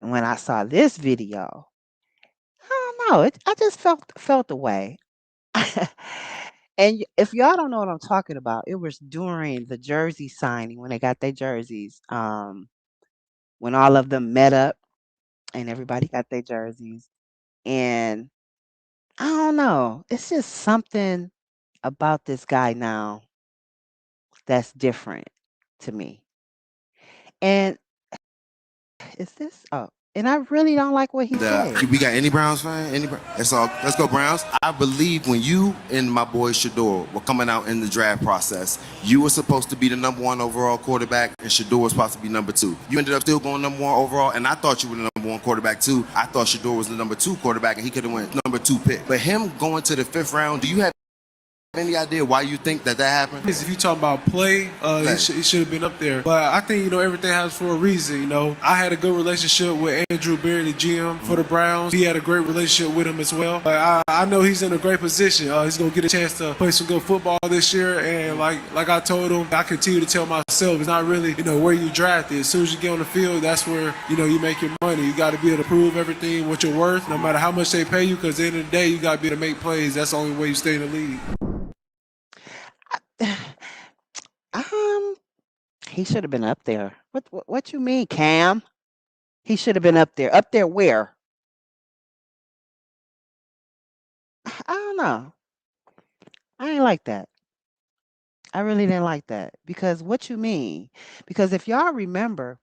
and when I saw this video, I don't know, I just felt the way. And if y'all don't know what I'm talking about, it was during the jersey signing when they got their jerseys. When all of them met up and everybody got their jerseys. And I don't know, it's just something about this guy now that's different to me. And is this and I really don't like what he said. We got any Browns fan? That's all. Let's go Browns. I believe when you and my boy Shedeur were coming out in the draft process, you were supposed to be the #1 overall quarterback, and Shedeur was supposed to be #2. You ended up still going #1 overall, and I thought you were the #1 quarterback too. I thought Shedeur was the #2 quarterback, and he could have went #2 pick. But him going to the 5th round, do you have Any idea why you think that happened? If you talk about play, he should have been up there. But I think, everything happens for a reason. I had a good relationship with Andrew Berry, the GM for the Browns. He had a great relationship with him as well. But I know he's in a great position. He's going to get a chance to play some good football this year. And like I told him, I continue to tell myself, it's not really, where you drafted. As soon as you get on the field, that's where, you make your money. You got to be able to prove everything what you're worth, no matter how much they pay you, because at the end of the day, you got to be able to make plays. That's the only way you stay in the league. Um, he should have been up there. What you mean, Cam? He should have been up there. Up there where? I don't know. I ain't like that. I really didn't like that because what you mean? Because if y'all remember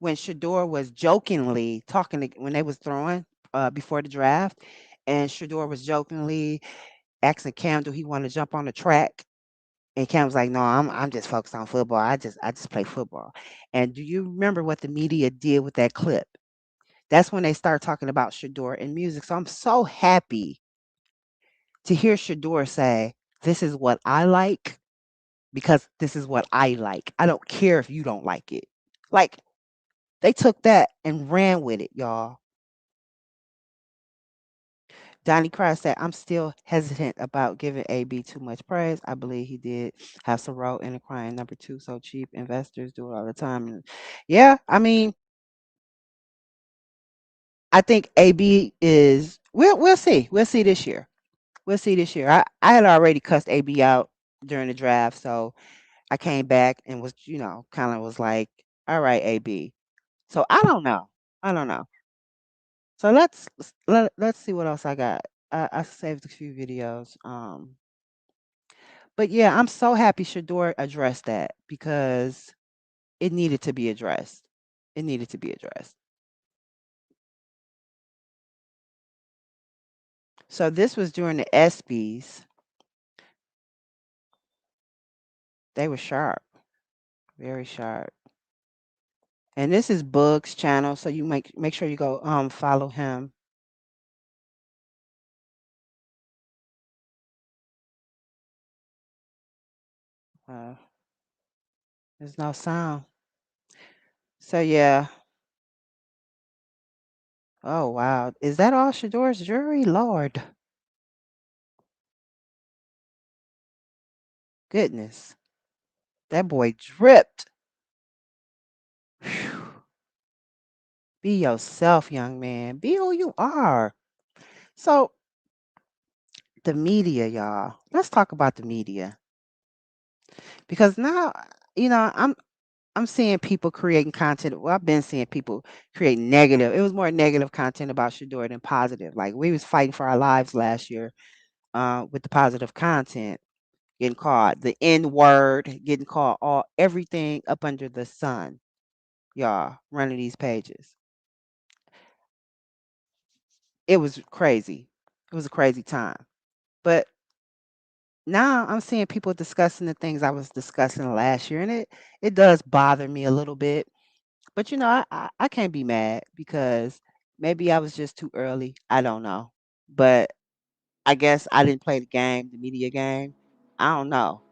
when Shedeur was jokingly talking when they was throwing before the draft, and Shedeur was jokingly asking Cam, do he want to jump on the track? And Cam was like, no, I'm just focused on football. I just play football. And do you remember what the media did with that clip? That's when they started talking about Shedeur and music. So I'm so happy to hear Shedeur say, this is what I like because this is what I like. I don't care if you don't like it. Like they took that and ran with it, y'all. Donnie Cross said, I'm still hesitant about giving AB too much praise. I believe he did have some role in acquiring number two so cheap. Investors do it all the time. And yeah, I mean, I think AB is we'll see. We'll see this year. We'll see this year. I had already cussed AB out during the draft, so I came back and was, kind of was like, all right, AB. So I don't know. I don't know. So let's see what else I got. I saved a few videos. But yeah, I'm so happy Shador addressed that because it needed to be addressed. It needed to be addressed. So this was during the ESPYs. They were sharp, very sharp. And this is Bug's channel, so you make sure you go follow him. Uh, there's no sound. So yeah. Oh wow. Is that all Shador's jewelry? Lord. Goodness. That boy dripped. Phew. Be yourself, young man. Be who you are. So the media, y'all. Let's talk about the media. Because now, I'm seeing people creating content. Well, I've been seeing people create negative. It was more negative content about Shador than positive. Like we was fighting for our lives last year with the positive content, getting called the N word, getting called everything up under the sun, y'all, running these pages. It was crazy. It was a crazy time. But now I'm seeing people discussing the things I was discussing last year, and it does bother me a little bit. But I can't be mad because maybe I was just too early. I don't know. But I guess I didn't play the game, the media game. I don't know.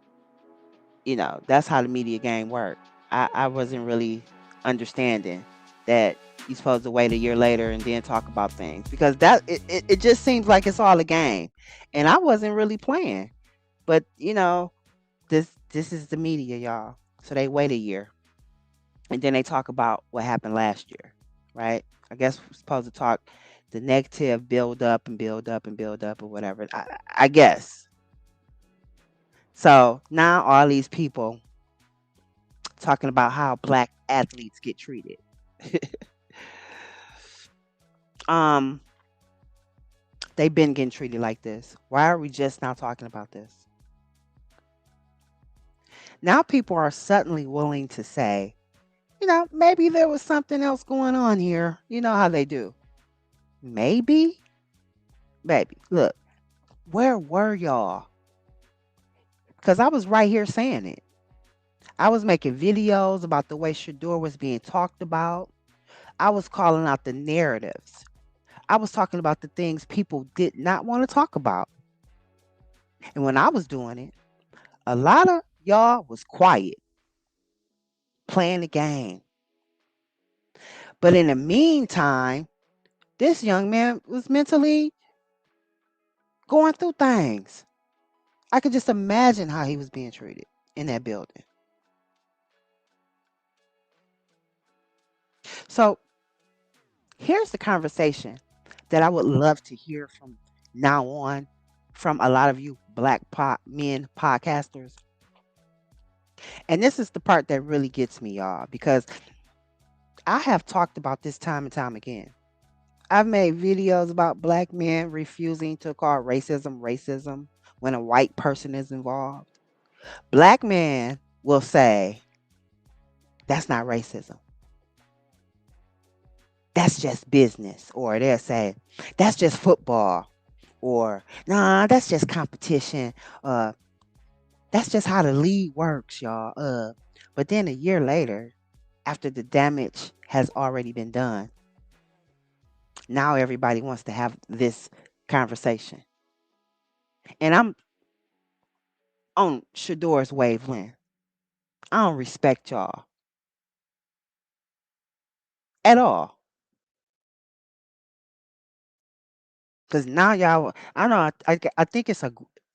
That's how the media game worked. I wasn't really understanding that you're supposed to wait a year later and then talk about things because it just seems like it's all a game. And I wasn't really playing. But this is the media, y'all. So they wait a year and then they talk about what happened last year, right? I guess we're supposed to talk the negative, build up and build up and build up or whatever. I guess. So now all these people talking about how black athletes get treated. um, they've been getting treated like this. Why are we just now talking about this? Now people are suddenly willing to say, maybe there was something else going on here. You know how they do. Maybe, baby. Look, where were y'all? Because I was right here saying it. I was making videos about the way Shador was being talked about. I was calling out the narratives. I was talking about the things people did not want to talk about. And when I was doing it, a lot of y'all was quiet, playing the game. But in the meantime, this young man was mentally going through things. I could just imagine how he was being treated in that building. So here's the conversation that I would love to hear from now on from a lot of you black men podcasters. And this is the part that really gets me, y'all, because I have talked about this time and time again. I've made videos about black men refusing to call racism racism when a white person is involved. Black men will say, that's not racism. That's just business. Or they'll say, that's just football. Or, nah, that's just competition. Uh, that's just how the league works, y'all. But then a year later, after the damage has already been done, now everybody wants to have this conversation. And I'm on Shedeur's wavelength. I don't respect y'all at all. Because now y'all, I know, I think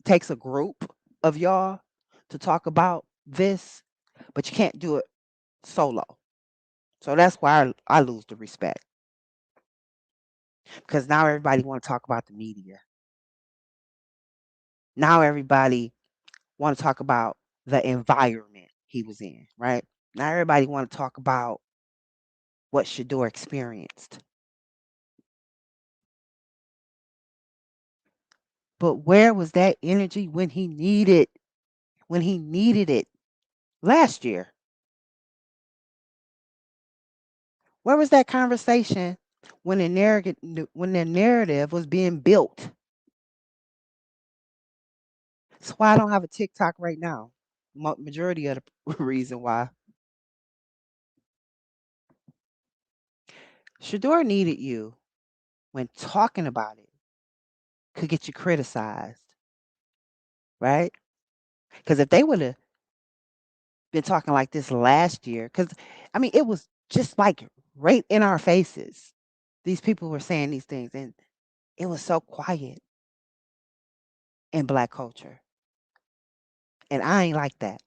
takes a group of y'all to talk about this, but you can't do it solo. So that's why I lose the respect. Because now everybody want to talk about the media. Now everybody want to talk about the environment he was in, right? Now everybody want to talk about what Shedeur experienced. But where was that energy when he needed it last year? Where was that conversation when the narrative was being built? That's why I don't have a TikTok right now. Majority of the reason why. Shedeur needed you when talking about it could get you criticized, right? Because if they would have been talking like this last year, because I mean, it was just like right in our faces. These people were saying these things, and it was so quiet in black culture. And I ain't like that.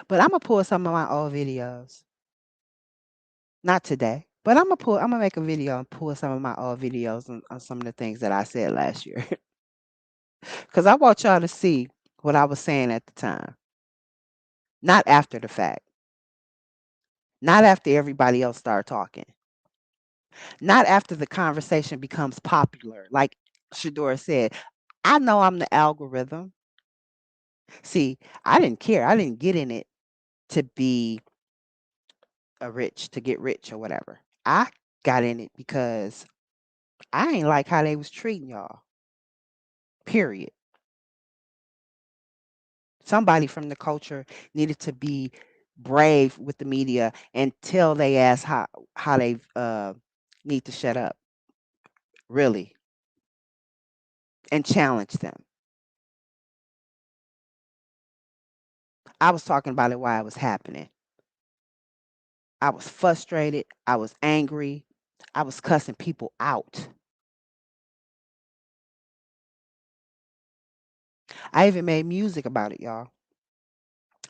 But I'm gonna pull some of my old videos. Not today, but I'm gonna make a video and pull some of my old videos on some of the things that I said last year. Because I want y'all to see what I was saying at the time. Not after the fact. Not after everybody else started talking. Not after the conversation becomes popular. Like Shedeur said, I know I'm the algorithm. See, I didn't care. I didn't get in it to be to get rich or whatever. I got in it because I ain't like how they was treating y'all. Period. Somebody from the culture needed to be brave with the media and tell they ask how they need to shut up, really, and challenge them. I was talking about it while it was happening. I was frustrated. I was angry. I was cussing people out. I even made music about it, y'all.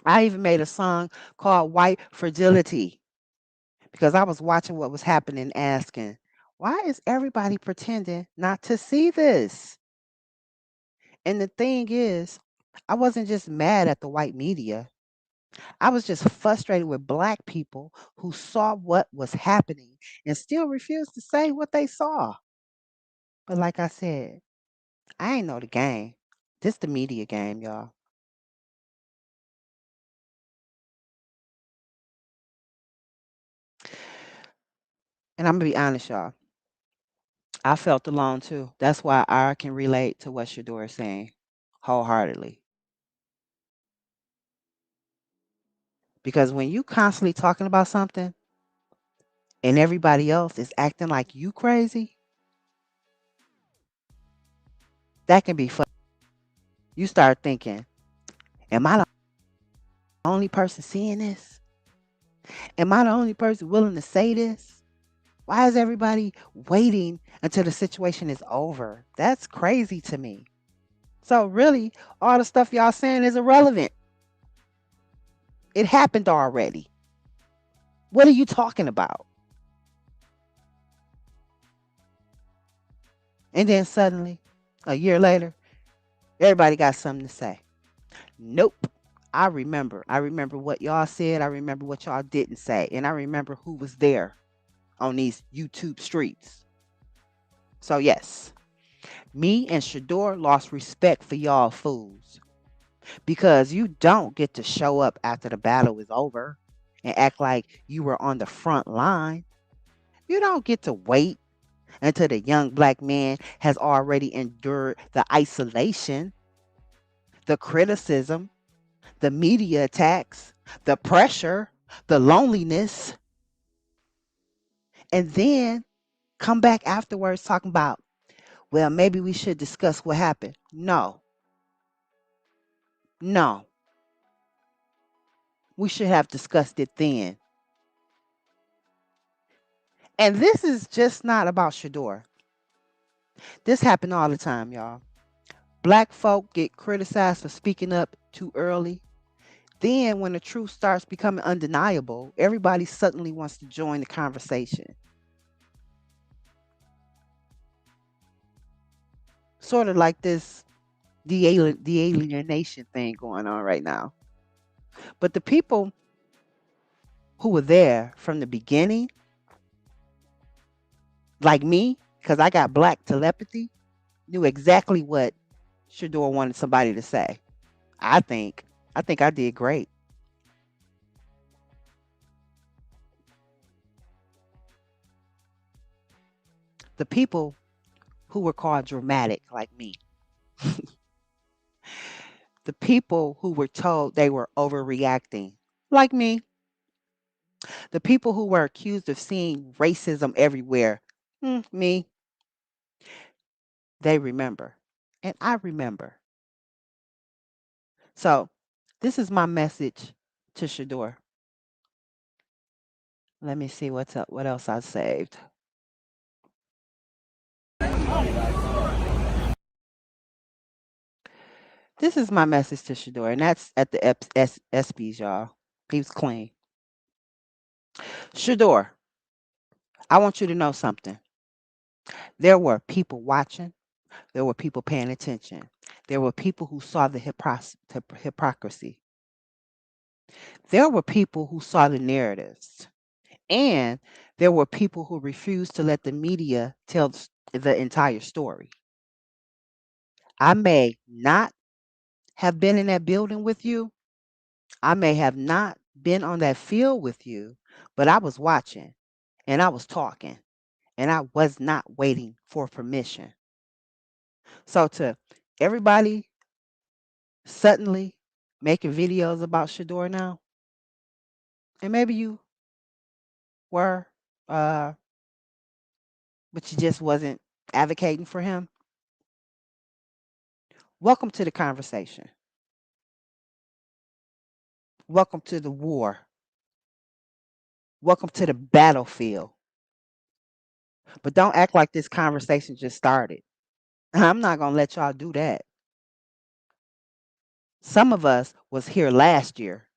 I even made a song called White Fragility because I was watching what was happening, asking, why is everybody pretending not to see this? And the thing is, I wasn't just mad at the white media. I was just frustrated with black people who saw what was happening and still refused to say what they saw. But like I said, I ain't know the game. This the media game, y'all. And I'm gonna be honest, y'all. I felt alone too. That's why I can relate to what Shedeur is saying wholeheartedly. Because when you constantly talking about something and everybody else is acting like you crazy, That can be fun. You start thinking, am I the only person seeing this? Am I the only person willing to say this? Why is everybody waiting until the situation is over? That's crazy to me. So really, all the stuff y'all saying is irrelevant. It happened already. What are you talking about? And then suddenly, a year later, everybody got something to say. Nope. I remember. I remember what y'all said. I remember what y'all didn't say. And I remember who was there on these YouTube streets. So, yes, me and Shedeur lost respect for y'all fools because you don't get to show up after the battle is over and act like you were on the front line. You don't get to wait until the young black man has already endured the isolation, the criticism, the media attacks, the pressure, the loneliness, and then come back afterwards talking about, well, maybe we should discuss what happened. No, no, we should have discussed it then. And this is just not about Shedeur. This happened all the time, y'all. Black folk get criticized for speaking up too early. Then, when the truth starts becoming undeniable, everybody suddenly wants to join the conversation. Sort of like this de-alienation thing going on right now. But the people who were there from the beginning, like me, because I got black telepathy, knew exactly what Shedeur wanted somebody to say. I think. I think I did great. The people who were called dramatic, like me, the people who were told they were overreacting, like me, the people who were accused of seeing racism everywhere, me, they remember. And I remember. So, this is my message to Shedeur. Let me see what's up. What else I saved? This is my message to Shedeur, and that's at the ESPYs, y'all. He was clean. Shedeur, I want you to know something. There were people watching. There were people paying attention. There were people who saw the hypocrisy. There were people who saw the narratives. And there were people who refused to let the media tell the entire story. I may not have been in that building with you. I may have not been on that field with you, but I was watching and I was talking and I was not waiting for permission. So, to everybody suddenly making videos about Shedeur now, and maybe you were, uh, but you just wasn't advocating for him, welcome to the conversation. Welcome to the war. Welcome to the battlefield. But don't act like this conversation just started. I'm not going to let y'all do that. Some of us was here last year,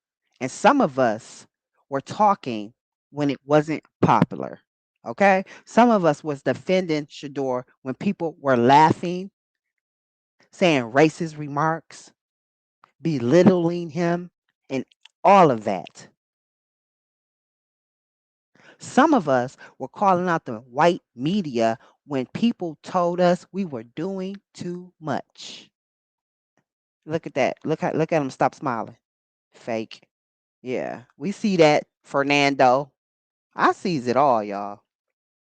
and some of us were talking when it wasn't popular. Okay? Some of us was defending Shedeur when people were laughing, saying racist remarks, belittling him, and all of that. Some of us were calling out the white media when people told us we were doing too much. Look at that. Look at him stop smiling. Fake. Yeah. We see that, Fernando. I sees it all, y'all.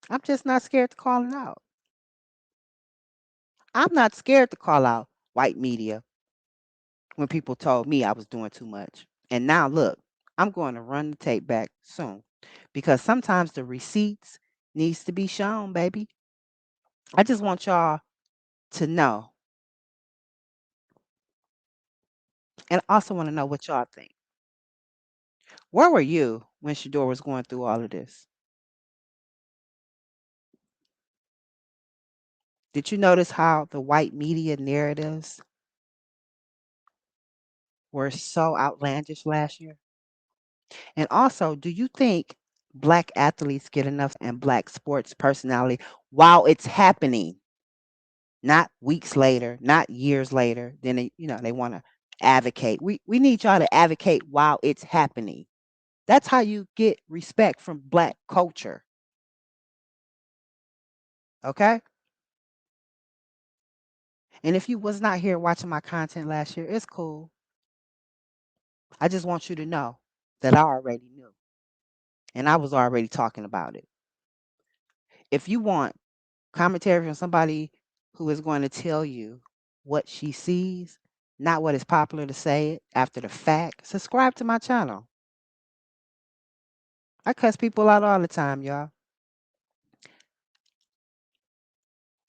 I'm just not scared to call it out. I'm not scared to call out white media when people told me I was doing too much. And now look, I'm going to run the tape back soon because sometimes the receipts needs to be shown, baby. I just want y'all to know And I also want to know what y'all think. Where were you when Shedeur was going through all of this? Did you notice how the white media narratives were so outlandish last year? And also, do you think black athletes get enough and black sports personality while it's happening, not weeks later, not years later? Then they want to advocate. We need y'all to advocate while it's happening. That's how you get respect from black culture. Okay? And if you was not here watching my content last year, it's cool. I just want you to know that I already knew. And I was already talking about it. If you want commentary from somebody who is going to tell you what she sees, not what is popular to say it after the fact, subscribe to my channel. I cuss people out all the time, y'all.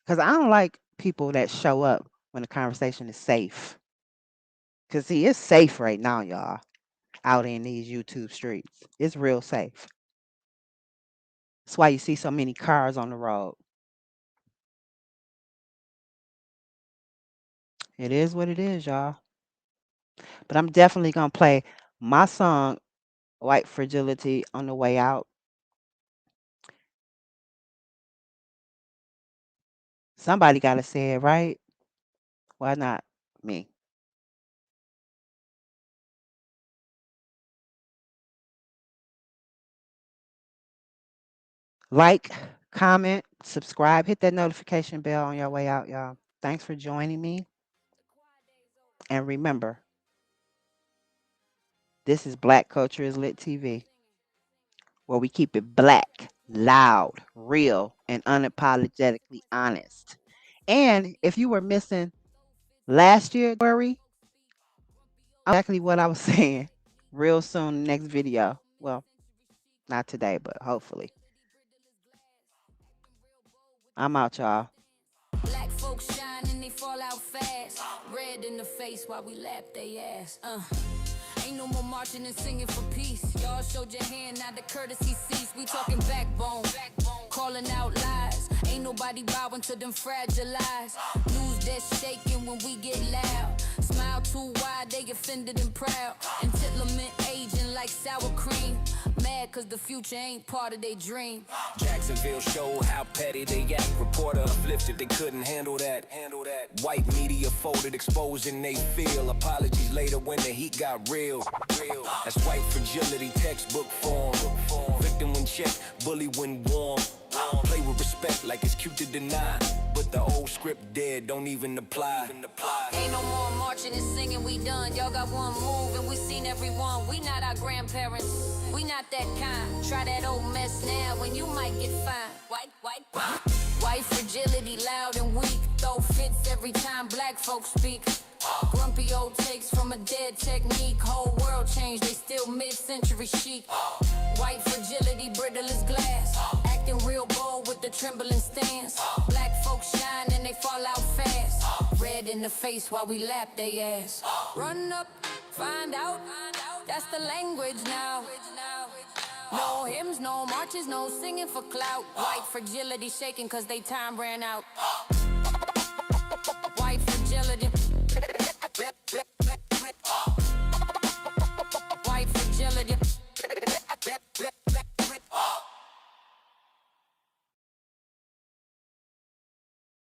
Because I don't like people that show up when the conversation is safe. Because, see, it's safe right now, y'all, out in these YouTube streets. It's real safe. That's why you see so many cars on the road. It is what it is, y'all. But I'm definitely going to play my song, White Fragility, on the way out. Somebody got to say it, right? Why not me? Like, comment, subscribe, hit that notification bell on your way out, y'all. Thanks for joining me. And remember, this is Black Culture is Lit TV, where we keep it black, loud, real, and unapologetically honest. And if you were missing last year, worry, exactly what I was saying real soon, next video. Well, not today, but hopefully. I'm out, y'all. Black folks shine and they fall out fast. Red in the face while we lap they ass. Ain't no more marching and singing for peace. Y'all showed your hand, now the courtesy cease. We talking backbone, calling out lies. Ain't nobody bowing to them fragilized. News that's shaking when we get loud. Smile too wide, they offended and proud. Entitlement aging like sour cream. Mad cause the future ain't part of their dream. Jacksonville showed how petty they act. Reporter uplifted, they couldn't handle that. White media folded, exposing they feel. Apologies later when the heat got real. That's white fragility, textbook form. Victim when checked, bully when warm. Play with respect like it's cute to deny. But the old script dead, don't even apply. Ain't no more marching and singing, we done. Y'all got one move and we seen everyone. We not our grandparents, we not that kind. Try that old mess now when you might get fined. White fragility, loud and weak. Throw fits every time black folks speak. Grumpy old takes from a dead technique. Whole world changed, they still mid-century chic. White fragility, brittle as glass. Acting real bold with the trembling stance. Black folks shine and they fall out fast. Red in the face while we lap they ass. Run up, find out, that's the language now. No hymns, no marches, no singing for clout. White fragility shaking cause they time ran out.